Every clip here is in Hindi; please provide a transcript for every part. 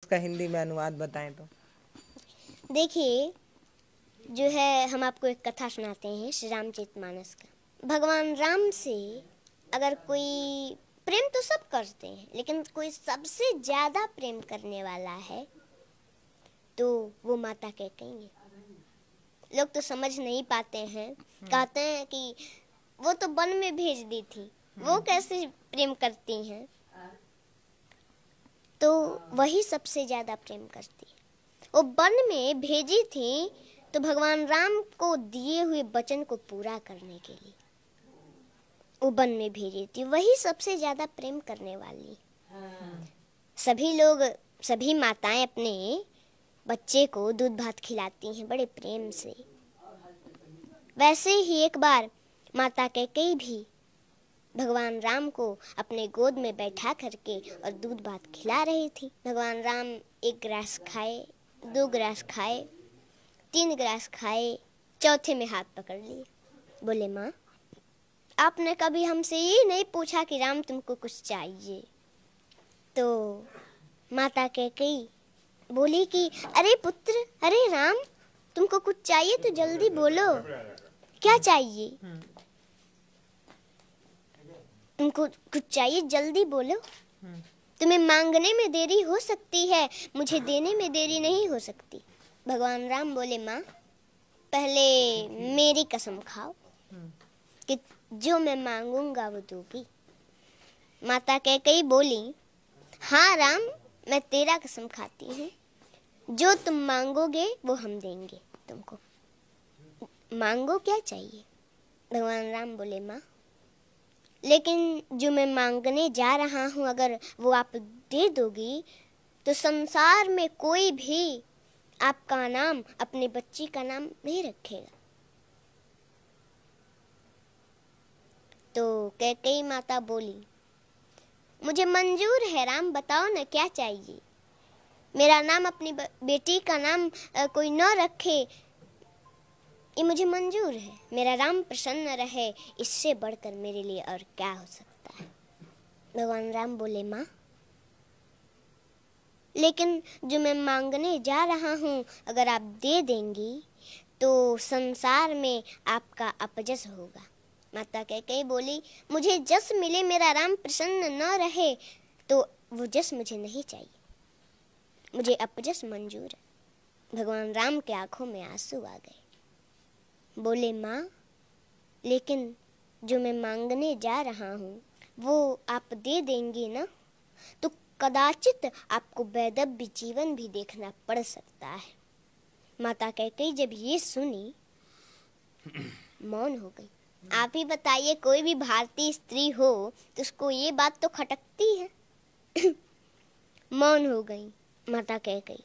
उसका हिंदी में अनुवाद बताएं तो। देखिए, जो है हम आपको एक कथा सुनाते हैं श्री रामचरितमानस का। भगवान राम से अगर कोई प्रेम तो सब करते हैं, लेकिन कोई सबसे ज्यादा प्रेम करने वाला है तो वो माता कैकेयी है। लोग तो समझ नहीं पाते हैं, कहते हैं कि वो तो वन में भेज दी थी, वो कैसे प्रेम करती हैं। तो वही सबसे ज्यादा प्रेम करती है। वो वन में भेजी थी तो भगवान राम को दिए हुए वचन को पूरा करने के लिए वो वन में भेजी थी। वही सबसे ज्यादा प्रेम करने वाली। सभी लोग, सभी माताएं अपने बच्चे को दूध भात खिलाती हैं बड़े प्रेम से। वैसे ही एक बार माता कैकेयी भी भगवान राम को अपने गोद में बैठा करके और दूध भात खिला रही थी। भगवान राम 1 गिलास खाए, 2 गिलास खाए, 3 गिलास खाए, चौथे में हाथ पकड़ लिए। बोले, माँ, आपने कभी हमसे ये नहीं पूछा कि राम तुमको कुछ चाहिए? तो माता कैकेयी बोली कि अरे पुत्र, अरे राम, तुमको कुछ चाहिए तो जल्दी बोलो, क्या चाहिए? तुमको कुछ चाहिए, जल्दी बोलो। तुम्हें मांगने में देरी हो सकती है, मुझे देने में देरी नहीं हो सकती। भगवान राम बोले, माँ, पहले मेरी कसम खाओ कि जो मैं मांगूंगा वो दोगी। माता कैकेयी बोली, हाँ राम, मैं तेरा कसम खाती हूँ, जो तुम मांगोगे वो हम देंगे तुमको। मांगो, क्या चाहिए? भगवान राम बोले, माँ, लेकिन जो मैं मांगने जा रहा हूँ अगर वो आप दे दोगी तो संसार में कोई भी आपका नाम, अपने बच्ची का नाम नहीं रखेगा। तो कैकेयी माता बोली, मुझे मंजूर है राम, बताओ ना क्या चाहिए। मेरा नाम, अपनी बेटी का नाम कोई न रखे, ये मुझे मंजूर है। मेरा राम प्रसन्न रहे, इससे बढ़कर मेरे लिए और क्या हो सकता है। भगवान राम बोले, माँ, लेकिन जो मैं मांगने जा रहा हूँ अगर आप दे देंगी तो संसार में आपका अपजस होगा। माता कैकेयी बोली, मुझे जस मिले, मेरा राम प्रसन्न न रहे तो वो जस मुझे नहीं चाहिए, मुझे अपजस मंजूर है। भगवान राम के आंखों में आंसू आ गए। बोले, माँ, लेकिन जो मैं मांगने जा रहा हूँ वो आप दे देंगी ना, तो कदाचित आपको वैदव्य जीवन भी देखना पड़ सकता है। माता कैकेयी जब ये सुनी मौन हो गई। आप ही बताइए, कोई भी भारतीय स्त्री हो तो उसको ये बात तो खटकती है। मौन हो गई माता कैकेयी।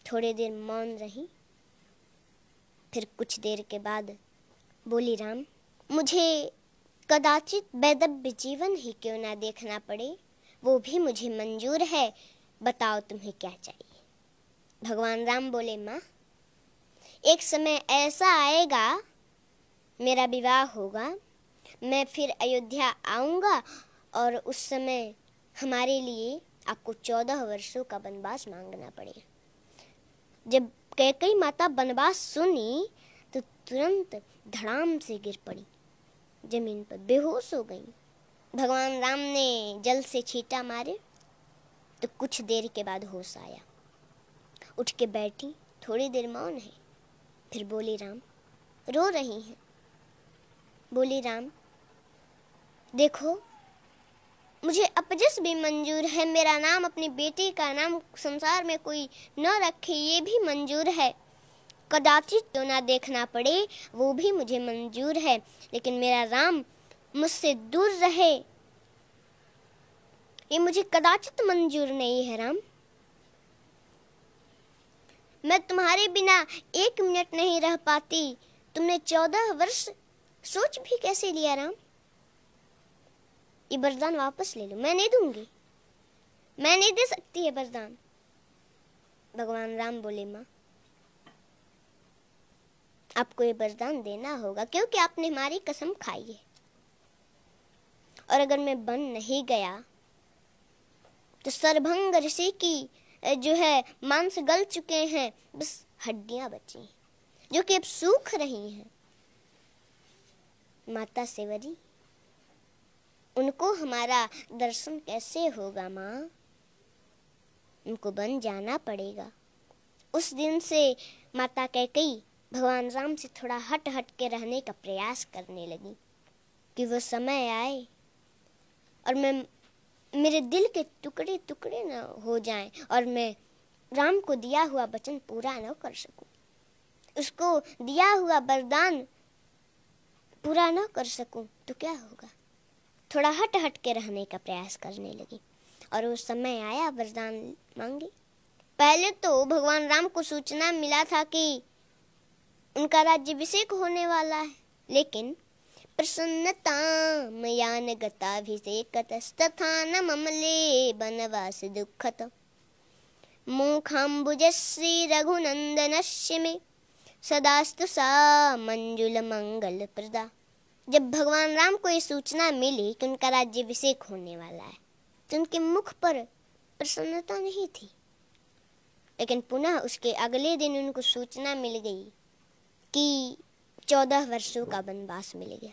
थोड़ी देर मौन रही, फिर कुछ देर के बाद बोली, राम, मुझे कदाचित वैदव्य जीवन ही क्यों ना देखना पड़े, वो भी मुझे मंजूर है। बताओ तुम्हें क्या चाहिए? भगवान राम बोले, माँ, एक समय ऐसा आएगा, मेरा विवाह होगा, मैं फिर अयोध्या आऊंगा और उस समय हमारे लिए आपको 14 वर्षों का वनवास मांगना पड़ेगा। जब कैकेयी माता वनवास सुनी तो तुरंत धड़ाम से गिर पड़ी, जमीन पर बेहोश हो गई। भगवान राम ने जल से छींटा मारे तो कुछ देर के बाद होश आया। उठ के बैठी, थोड़ी देर मौन है, फिर बोली, राम, रो रही हैं? बोली, राम, देखो, मुझे अपजस भी मंजूर है, मेरा नाम, अपनी बेटी का नाम संसार में कोई न रखे, ये भी मंजूर है। कदाचित तो ना देखना पड़े, वो भी मुझे मंजूर है, लेकिन मेरा राम मुझसे दूर रहे, ये मुझे कदाचित मंजूर नहीं है। राम, मैं तुम्हारे बिना 1 मिनट नहीं रह पाती, तुमने 14 वर्ष सोच भी कैसे लिया? राम, ये वरदान वापस ले लो, मैं नहीं दूंगी, मैं नहीं दे सकती है वरदान। भगवान राम बोले, माँ, आपको ये वरदान देना होगा क्योंकि आपने हमारी कसम खाई है, और अगर मैं बन नहीं गया तो सरभंग ऋषि की जो है मांस गल चुके हैं, बस हड्डियां बची हैं जो कि अब सूख रही हैं। माता सेवरी, उनको हमारा दर्शन कैसे होगा माँ? उनको बन जाना पड़ेगा। उस दिन से माता कैकेयी भगवान राम से थोड़ा हट हट के रहने का प्रयास करने लगी कि वो समय आए और मेरे दिल के टुकड़े टुकड़े न हो जाएं और मैं राम को दिया हुआ वचन पूरा न कर सकूं, उसको दिया हुआ वरदान पूरा न कर सकूं तो क्या होगा। थोड़ा हट हट के रहने का प्रयास करने लगी और उस समय आया, वरदान मांगी। पहले तो भगवान राम को सूचना मिला था कि उनका राज्याभिषेक होने वाला है, लेकिन प्रसन्नता मयान गताभिषेकतस्तथा न ममले वनवास दुःखत मुखाम्बुजश्री रघुनंदनस्य मे सदास्तु सा मंजुल मंगल प्रदा। जब भगवान राम को ये सूचना मिली कि उनका राज्याभिषेक होने वाला है तो उनके मुख पर प्रसन्नता नहीं थी, लेकिन पुनः उसके अगले दिन उनको सूचना मिल गई कि 14 वर्षों का वनवास मिल गया,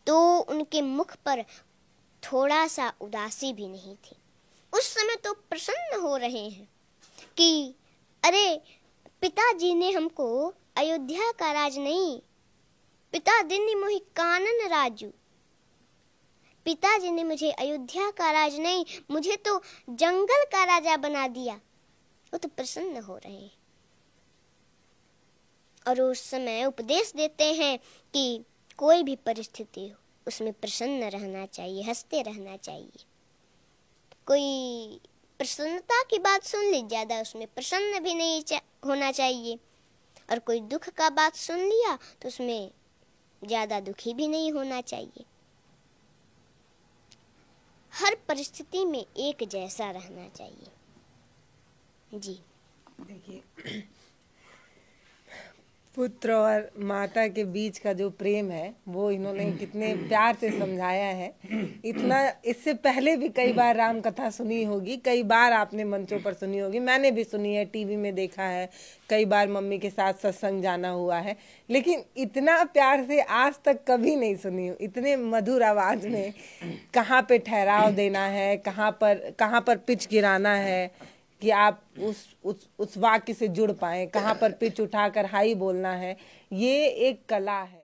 तो उनके मुख पर थोड़ा सा उदासी भी नहीं थी। उस समय तो प्रसन्न हो रहे हैं कि अरे पिताजी ने हमको अयोध्या का राज नहीं, पिता दिनी मोहि कानन राजू, पिताजी ने मुझे अयोध्या का राज नहीं, मुझे तो जंगल का राजा बना दिया। वो तो प्रसन्न हो रहे हैं और उस समय उपदेश देते हैं कि कोई भी परिस्थिति हो उसमें प्रसन्न रहना चाहिए, हंसते रहना चाहिए। कोई प्रसन्नता की बात सुन ली, ज्यादा उसमें प्रसन्न भी नहीं होना चाहिए, और कोई दुख का बात सुन लिया तो उसमें ज्यादा दुखी भी नहीं होना चाहिए। हर परिस्थिति में एक जैसा रहना चाहिए। जी देखिए, पुत्र और माता के बीच का जो प्रेम है वो इन्होंने कितने प्यार से समझाया है। इतना इससे पहले भी कई बार राम कथा सुनी होगी, कई बार आपने मंचों पर सुनी होगी, मैंने भी सुनी है, टीवी में देखा है, कई बार मम्मी के साथ सत्संग जाना हुआ है, लेकिन इतना प्यार से आज तक कभी नहीं सुनी हूँ। इतने मधुर आवाज में कहाँ पे ठहराव देना है, कहाँ पर पिच गिराना है कि आप उस वाक्य से जुड़ पाएं, कहाँ पर पिच उठाकर हाई बोलना है, ये एक कला है।